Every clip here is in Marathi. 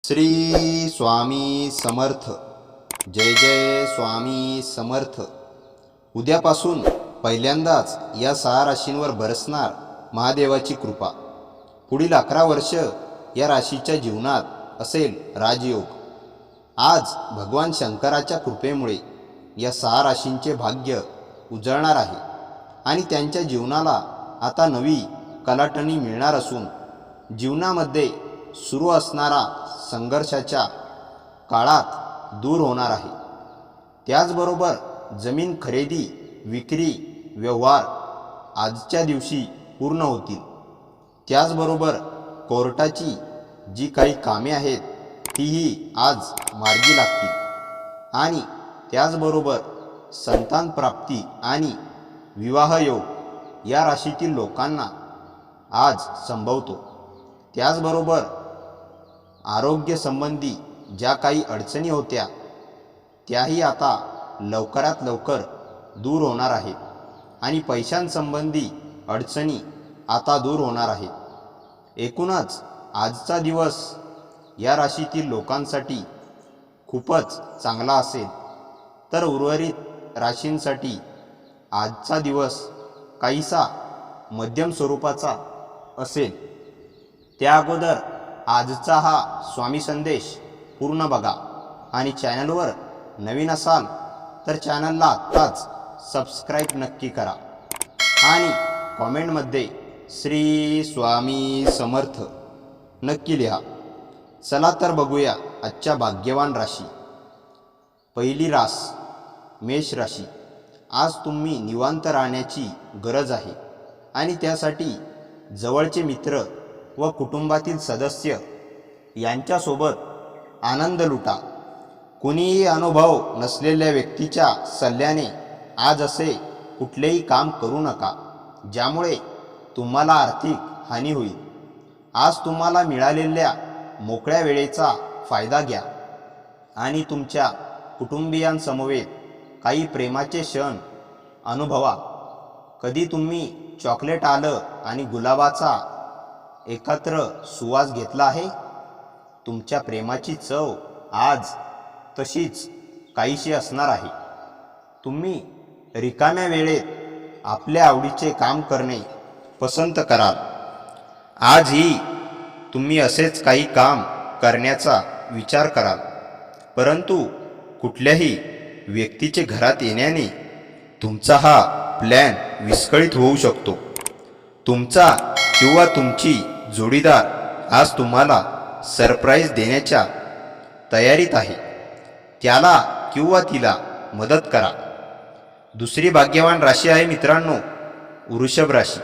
श्री स्वामी समर्थ. जय जय स्वामी समर्थ. उद्यापासून पहिल्यांदाच या 6 राशींवर बरसणार महादेवाची कृपा. पुढील 11 वर्ष या राशीच्या जीवनात असेल राजयोग. आज भगवान शंकराच्या कृपेमुळे या 6 राशींचे भाग्य उजळणार आहे आणि त्यांच्या जीवनाला आता नवी कलाटणी मिळणार असून जीवनामध्ये सुरू असणारा संघर्षाच्या काळात दूर होणार आहे. त्याचबरोबर जमीन खरेदी विक्री व्यवहार आजच्या दिवशी पूर्ण होतील. त्याचबरोबर कोर्टाची जी काही कामे आहेत तीही आज मार्गी लागतील आणि त्याचबरोबर संतान प्राप्ती आणि विवाहयोग या राशीतील लोकांना आज संभवतो. त्याचबरोबर आरोग्यसंबंधी ज्या काही अडचणी होत्या त्याही आता लवकरात लवकर दूर होणार आहेत आणि पैशांसंबंधी अडचणी आता दूर होणार आहेत. एकूणच आजचा दिवस या राशीतील लोकांसाठी खूपच चांगला असेल, तर उर्वरित राशींसाठी आजचा दिवस काहीसा मध्यम स्वरूपाचा असेल. त्या अगोदर आजचा हा स्वामी संदेश पूर्ण बघा आणि चॅनलवर नवीन असाल तर चॅनलला आत्ताच सबस्क्राईब नक्की करा आणि कॉमेंटमध्ये श्री स्वामी समर्थ नक्की लिहा. चला तर बघूया आजच्या भाग्यवान राशी. पहिली रास मेष राशी. आज तुम्ही निवांत राहण्याची गरज आहे आणि त्यासाठी जवळचे मित्र व कुटुंबातील सदस्य यांच्यासोबत आनंद लुटा. कुणीही अनुभव नसलेल्या व्यक्तीच्या सल्ल्याने आज असे कुठलेही काम करू नका ज्यामुळे तुम्हाला आर्थिक हानी होईल. आज तुम्हाला मिळालेल्या मोकळ्या वेळेचा फायदा घ्या आणि तुमच्या कुटुंबियांसमवेत काही प्रेमाचे क्षण अनुभवा. कधी तुम्ही चॉकलेट आलं आणि गुलाबाचा एकत्र सुवास घेतला आहे? तुमच्या प्रेमाची चव आज तशीच काहीशी असणार आहे. तुम्ही रिकाम्या वेळेत आपल्या आवडीचे काम करणे पसंत कराल. आजही तुम्ही असेच काही काम करण्याचा विचार कराल, परंतु कुठल्याही व्यक्तीचे घरात येण्याने तुमचा हा प्लॅन विस्कळीत होऊ शकतो. तुमचा किंवा तुमची जोडीदार आज तुम्हाला सरप्राईज देण्याच्या तयारीत आहे. त्याला किंवा तिला मदत करा. दुसरी भाग्यवान राशी आहे मित्रांनो, वृषभ राशी.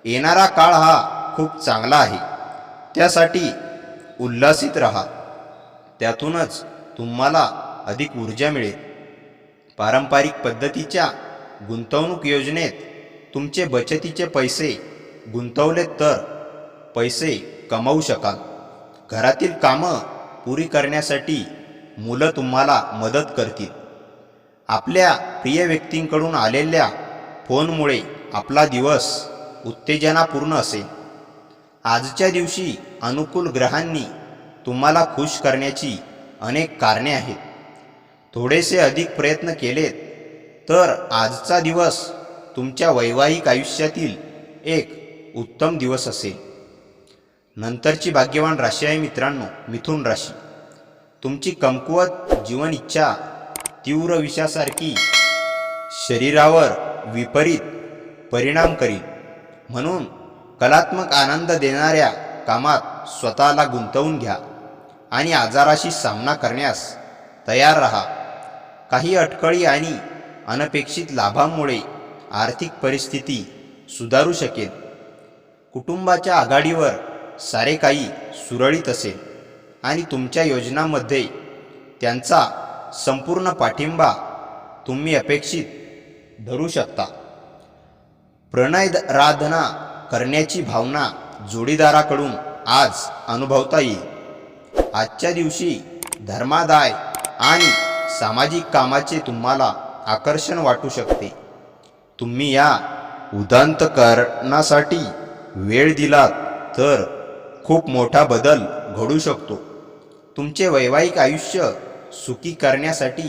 येणारा काळ हा खूप चांगला आहे. त्यासाठी उल्हासित राहा. त्यातूनच तुम्हाला अधिक ऊर्जा मिळेल. पारंपरिक पद्धतीच्या गुंतवणूक योजनेत तुमचे बचतीचे पैसे गुंतवले तर पैसे कमावू शकाल. घरातील कामं पुरी करण्यासाठी मुलं तुम्हाला मदत करतील. आपल्या प्रिय व्यक्तींकडून आलेल्या फोनमुळे आपला दिवस उत्तेजनापूर्ण असेल. आजच्या दिवशी अनुकूल ग्रहांनी तुम्हाला खुश करण्याची अनेक कारणे आहेत. थोडेसे अधिक प्रयत्न केलेत तर आजचा दिवस तुमच्या वैवाहिक आयुष्यातील एक उत्तम दिवस असेल. नंतरची भाग्यवान राशी आहे मित्रांनो, मिथुन राशी. तुमची कमकुवत जीवन इच्छा तीव्र विषासारखी शरीरावर विपरीत परिणाम करील. म्हणून कलात्मक आनंद देणाऱ्या कामात स्वतःला गुंतवून घ्या आणि आजाराशी सामना करण्यास तयार राहा. काही अडचणी आणि अनपेक्षित लाभांमुळे आर्थिक परिस्थिती सुधारू शकेल. कुटुंबाच्या आघाडीवर सारे काही सुरळीत असेल आणि तुमच्या योजनांमध्ये त्यांचा संपूर्ण पाठिंबा तुम्ही अपेक्षित धरू शकता. प्रणयराधना करण्याची भावना जोडीदाराकडून आज अनुभवता येईल. आजच्या दिवशी धर्मादाय आणि सामाजिक कामाचे तुम्हाला आकर्षण वाटू शकते. तुम्ही या उदात्त कारणासाठी वेळ दिलात तर खूप मोठा बदल घडू शकतो. तुमचे वैवाहिक आयुष्य सुखी करण्यासाठी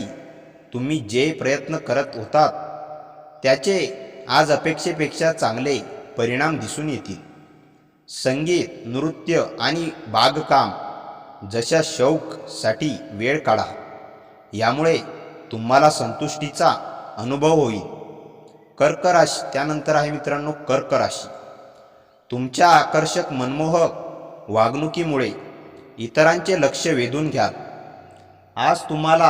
तुम्ही जे प्रयत्न करत होतात त्याचे आज अपेक्षेपेक्षा चांगले परिणाम दिसून येतील. संगीत, नृत्य आणि बागकाम जशा शौकसाठी वेळ काढा. यामुळे तुम्हाला संतुष्टीचा अनुभव होईल. कर्क राशी, त्यानंतर आहे मित्रांनो कर्क राशी. तुमच्या आकर्षक मनमोहक वागणुकीमुळे इतरांचे लक्ष वेधून घ्याल. आज तुम्हाला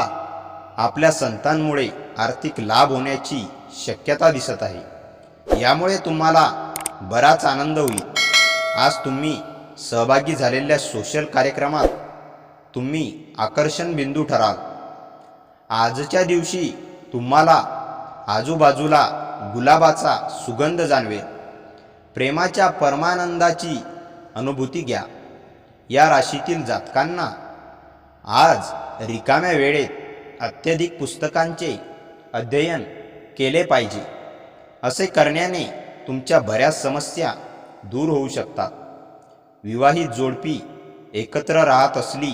आपल्या संतांमुळे आर्थिक लाभ होण्याची शक्यता दिसत आहे. यामुळे तुम्हाला बराच आनंद होईल. आज तुम्ही सहभागी झालेल्या सोशल कार्यक्रमात तुम्ही आकर्षण बिंदू ठराल. आजच्या दिवशी तुम्हाला आजूबाजूला गुलाबाचा सुगंध जाणवेल. प्रेमाच्या परमानंदाची अनुभूती घ्या. या राशीतील जातकांना आज रिकाम्या वेळेत अत्यधिक पुस्तकांचे अध्ययन केले पाहिजे. असे करण्याने तुमच्या बऱ्याच समस्या दूर होऊ शकतात. विवाहित जोडपी एकत्र राहत असली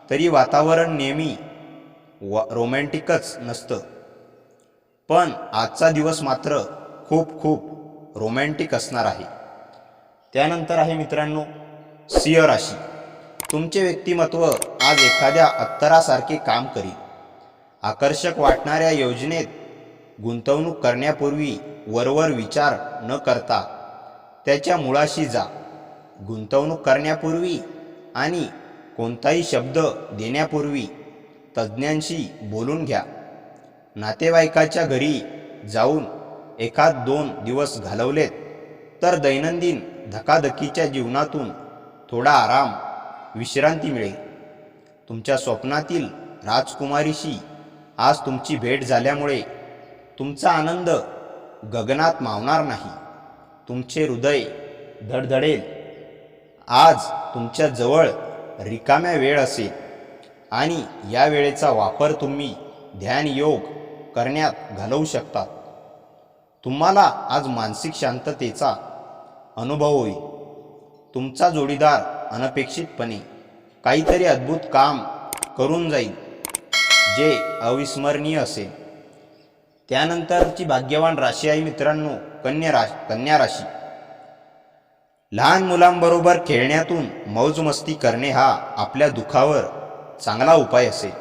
तरी वातावरण नेहमी रोमॅन्टिकच नसतं. पण आजचा दिवस मात्र खूप खूप रोमॅन्टिक असणार आहे. त्यानंतर आहे मित्रांनो सिंह राशी. तुमचे व्यक्तिमत्व आज एखाद्या अत्तरासारखे काम करील. आकर्षक वाटणाऱ्या योजनेत गुंतवणूक करण्यापूर्वी वरवर विचार न करता त्याच्या मुळाशी जा. गुंतवणूक करण्यापूर्वी आणि कोणताही शब्द देण्यापूर्वी तज्ज्ञांशी बोलून घ्या. नातेवाईकाच्या घरी जाऊन 1-2 दिवस घालवलेत तर दैनंदिन धकाधकीच्या जीवनातून थोडा आराम, विश्रांती मिळेल. तुमच्या स्वप्नातील राजकुमारीशी आज तुमची भेट झाल्यामुळे तुमचा आनंद गगनात मावणार नाही. तुमचे हृदय धडधडेल. आज तुमच्या जवळ रिकाम्या वेळ असेल आणि या वेळेचा वापर तुम्ही ध्यान योग करण्यात घालवू शकता. तुम्हाला आज मानसिक शांततेचा अनुभव होईल. तुमचा जोडीदार अनपेक्षितपणे काहीतरी अद्भुत काम करून जाईल जे अविस्मरणीय असेल. त्यानंतरची भाग्यवान राशी आहे मित्रांनो कन्या राशी. लहान मुलांबरोबर खेळण्यातून मौजमस्ती करणे हा आपल्या दुःखावर चांगला उपाय असेल.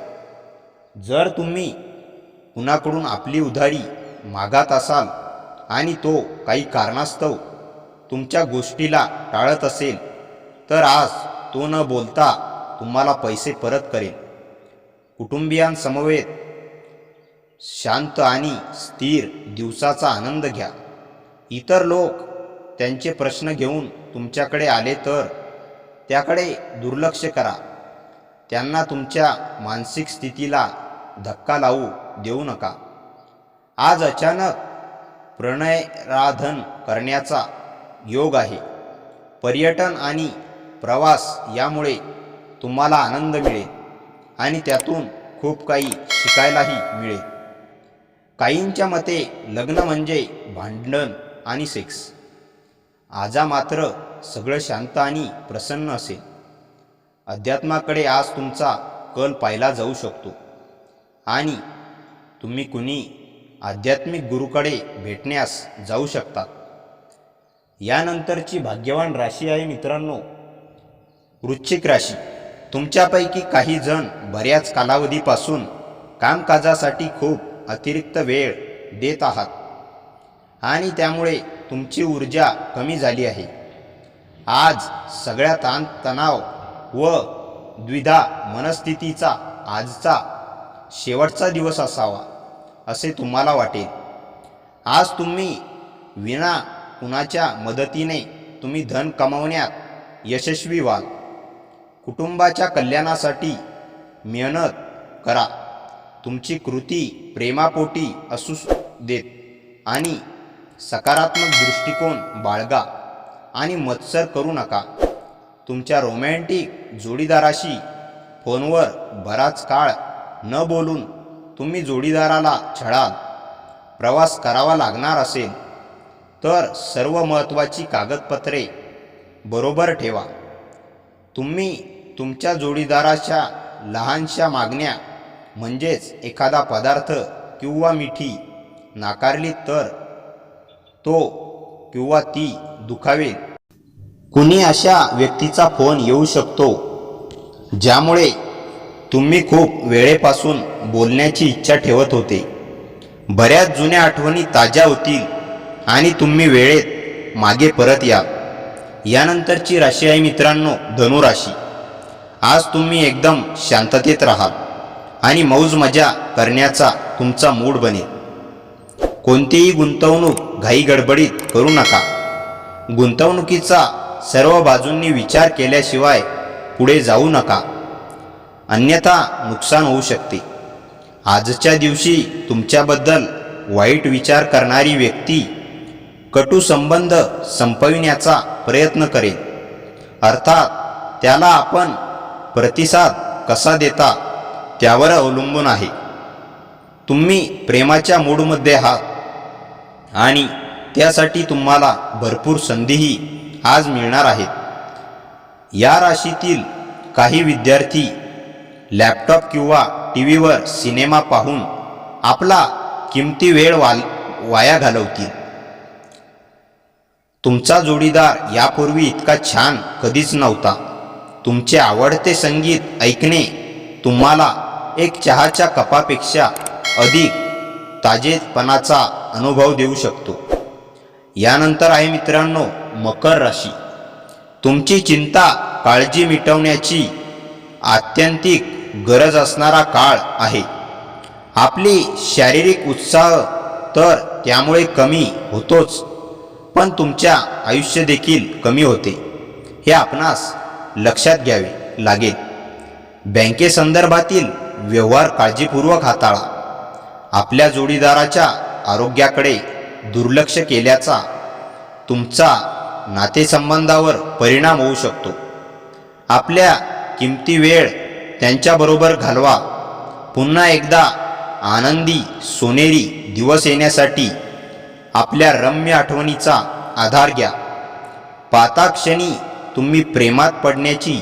जर तुम्ही कुणाकडून आपली उधारी मागत असाल आणि तो काही कारणास्तव तुमच्या गोष्टीला टाळत असेल तर आज तो न बोलता तुम्हाला पैसे परत करेल. कुटुंबियांसमवेत शांत आणि स्थिर दिवसाचा आनंद घ्या. इतर लोक त्यांचे प्रश्न घेऊन तुमच्याकडे आले तर त्याकडे दुर्लक्ष करा. त्यांना तुमच्या मानसिक स्थितीला धक्का लावू देऊ नका. आज अचानक प्रणयराधन करण्याचा योग आहे. पर्यटन आणि प्रवास यामुळे तुम्हाला आनंद मिळेल आणि त्यातून खूप काही शिकायलाही मिळेल. काहींच्या मते लग्न म्हणजे भांडण आणि सेक्स. आजा मात्र सगळं शांत आणि प्रसन्न असेल. अध्यात्माकडे आज तुमचा कल पाहिला जाऊ शकतो आणि तुम्ही कुणी आध्यात्मिक गुरुकडे भेटण्यास जाऊ शकता. यानंतरची भाग्यवान राशी आहे मित्रांनो वृश्चिक राशी. तुमच्यापैकी काही जण बऱ्याच कालावधीपासून कामकाजासाठी खूप अतिरिक्त वेळ देत आहात आणि त्यामुळे तुमची ऊर्जा कमी झाली आहे. आज सगळ्या ताणतणाव व द्विधा मनस्थितीचा आजचा शेवटचा दिवस असावा असे तुम्हाला वाटेल. आज तुम्ही विना कुणाच्या मदतीने तुम्ही धन कमावण्यात यशस्वी व्हाल. कुटुंबाच्या कल्याणासाठी मेहनत करा. तुमची कृती प्रेमापोटी असू देत आणि सकारात्मक दृष्टिकोन बाळगा आणि मत्सर करू नका. तुमच्या रोमॅन्टिक जोडीदाराशी फोनवर बराच काळ न बोलून तुम्ही जोडीदाराला छळाल. प्रवास करावा लागणार असेल तर सर्व महत्त्वाची कागदपत्रे बरोबर ठेवा. तुम्ही तुमच्या जोडीदाराच्या लहानशा मागण्या म्हणजेच एखादा पदार्थ किंवा मिठी नाकारली तर तो किंवा ती दुखावेल. कुणी अशा व्यक्तीचा फोन येऊ शकतो ज्यामुळे तुम्ही खूप वेळेपासून बोलण्याची इच्छा ठेवत होते. बऱ्याच जुन्या आठवणी ताज्या होतील आणि तुम्ही वेळेत मागे परत याल. यानंतरची राशी आहे मित्रांनो, धनुराशी. आज तुम्ही एकदम शांततेत राहाल आणि मौज मजा करण्याचा तुमचा मूड बनेल. कोणतीही गुंतवणूक घाई गडबडीत करू नका. गुंतवणुकीचा सर्व बाजूंनी विचार केल्याशिवाय पुढे जाऊ नका, अन्यथा नुकसान होऊ शकते. आजच्या दिवशी तुमच्याबद्दल वाईट विचार करणारी व्यक्ती कटू संबंध संपविण्याचा प्रयत्न करेल. अर्थात त्याला आपण प्रतिसाद कसा देता त्यावर अवलंबून आहे. तुम्ही प्रेमाच्या मूडमध्ये आहात आणि त्यासाठी तुम्हाला भरपूर संधीही आज मिळणार आहेत. या राशीतील काही विद्यार्थी लॅपटॉप किंवा टीव्हीवर सिनेमा पाहून आपला किमती वेळ वाया घालवतील. तुमचा जोडीदार यापूर्वी इतका छान कधीच नव्हता. तुमचे आवडते संगीत ऐकणे तुम्हाला एक चहाच्या कपापेक्षा अधिक ताजेपणाचा अनुभव देऊ शकतो. यानंतर आहे मित्रांनो मकर राशी. तुमची चिंता काळजी मिटवण्याची आत्यंतिक गरज असणारा काळ आहे. आपली शारीरिक उत्साह तर त्यामुळे कमी होतोच, पण तुमच्या आयुष्य देखील कमी होते, हे आपणास लक्षात घ्यावे लागेल. बँकेसंदर्भातील व्यवहार काळजीपूर्वक हाताळा. आपल्या जोडीदाराच्या आरोग्याकडे दुर्लक्ष केल्याचा तुमचा नातेसंबंधावर परिणाम होऊ शकतो. आपल्या किमती वेळ त्यांच्याबरोबर घालवा. पुन्हा एकदा आनंदी सोनेरी दिवस येण्यासाठी आपल्या रम्य आठवणीचा आधार घ्या. पाताक्षणी तुम्ही प्रेमात पडण्याची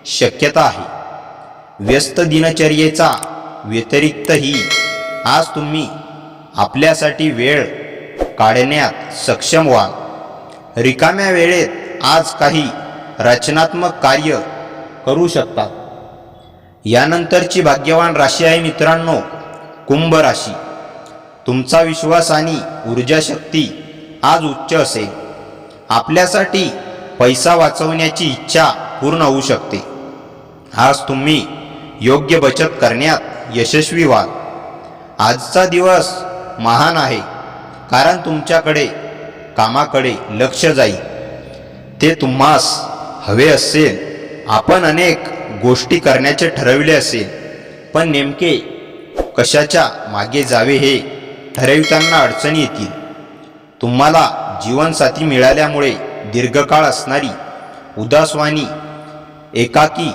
शक्यता आहे. व्यस्त दिनचर्येचा व्यतिरिक्तही आज तुम्ही आपल्यासाठी वेळ काढण्यात सक्षम व्हाल. रिकाम्या वेळेत आज काही रचनात्मक कार्य करू शकता. यानंतरची भाग्यवान राशी आहे मित्रांनो कुंभ राशी. तुमचा विश्वास आणि ऊर्जाशक्ती आज उच्च असेल. आपल्यासाठी पैसा वाचवण्याची इच्छा पूर्ण होऊ शकते. आज तुम्ही योग्य बचत करण्यात यशस्वी व्हाल. आजचा दिवस महान आहे कारण तुमच्याकडे कामाकडे लक्ष जाईल. ते तुम्हास हवे असेल. आपण अनेक गोष्टी करण्याचे ठरविले असेल, पण नेमके कशाच्या मागे जावे हे ठरविताना अडचणी येतील. तुम्हाला जीवनसाथी मिळाल्यामुळे दीर्घकाळ असणारी उदासवाणी एकाकी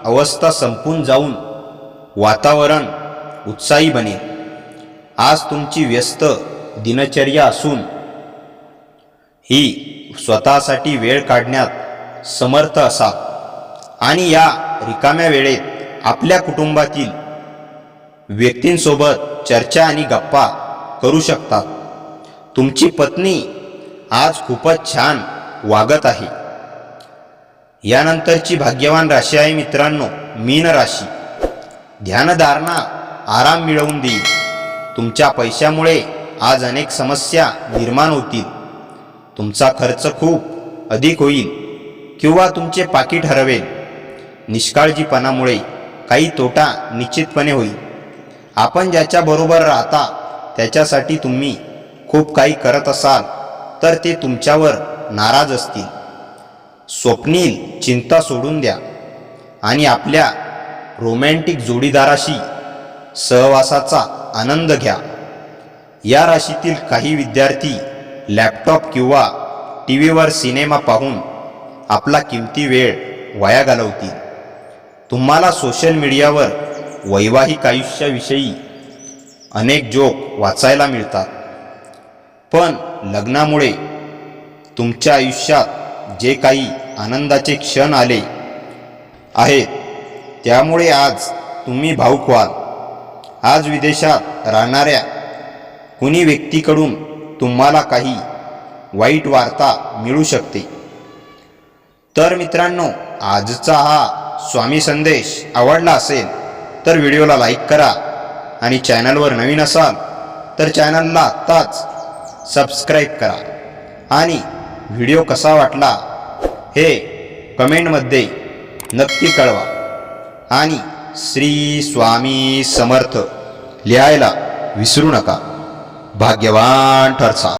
अवस्था संपून जाऊन वातावरण उत्साही बनेल. आज तुमची व्यस्त दिनचर्या असून ही स्वतःसाठी वेळ काढण्यात समर्थ असाल आणि या रिकाम्या वेळेत आपल्या कुटुंबातील व्यक्तींसोबत चर्चा आणि गप्पा करू शकतात. तुमची पत्नी आज खूपच छान वागत आहे. यानंतरची भाग्यवान राशी आहे मित्रांनो मीन राशी. ध्यानधारणा आराम मिळवून देईल. तुमच्या पैशामुळे आज अनेक समस्या निर्माण होतील. तुमचा खर्च खूप अधिक होईल किंवा तुमचे पाकीट हरवेल. निष्काळजीपणामुळे काही तोटा निश्चितपणे होईल. आपण ज्याच्याबरोबर राहता त्याच्यासाठी तुम्ही खूप काही करत असाल तर ते तुमच्यावर नाराज असतील. स्वप्नील चिंता सोडून द्या आणि आपल्या रोमॅन्टिक जोडीदाराशी सहवासाचा आनंद घ्या. या राशीतील काही विद्यार्थी लॅपटॉप किंवा टीव्हीवर सिनेमा पाहून आपला किमती वेळ वाया घालवतील. तुम्हाला सोशल मीडियावर वैवाहिक आयुष्याविषयी अनेक जोक वाचायला मिळतात, पण लग्नामुळे तुमच्या आयुष्यात जे काही आनंदाचे क्षण आले आहेत त्यामुळे आज तुम्ही भावुक व्हाल. आज विदेशात राहणाऱ्या कुणी व्यक्तीकडून तुम्हाला काही वाईट वार्ता मिळू शकते. तर मित्रांनो, आजचा हा स्वामी संदेश आवडला असेल तर व्हिडिओला लाईक करा आणि चॅनलवर नवीन असाल तर चॅनलला आत्ताच सबस्क्राईब करा आणि व्हिडिओ कसा वाटला हे कमेंटमध्ये नक्की कळवा आणि श्री स्वामी समर्थ लिहायला विसरू नका. भाग्यवान ठरसा.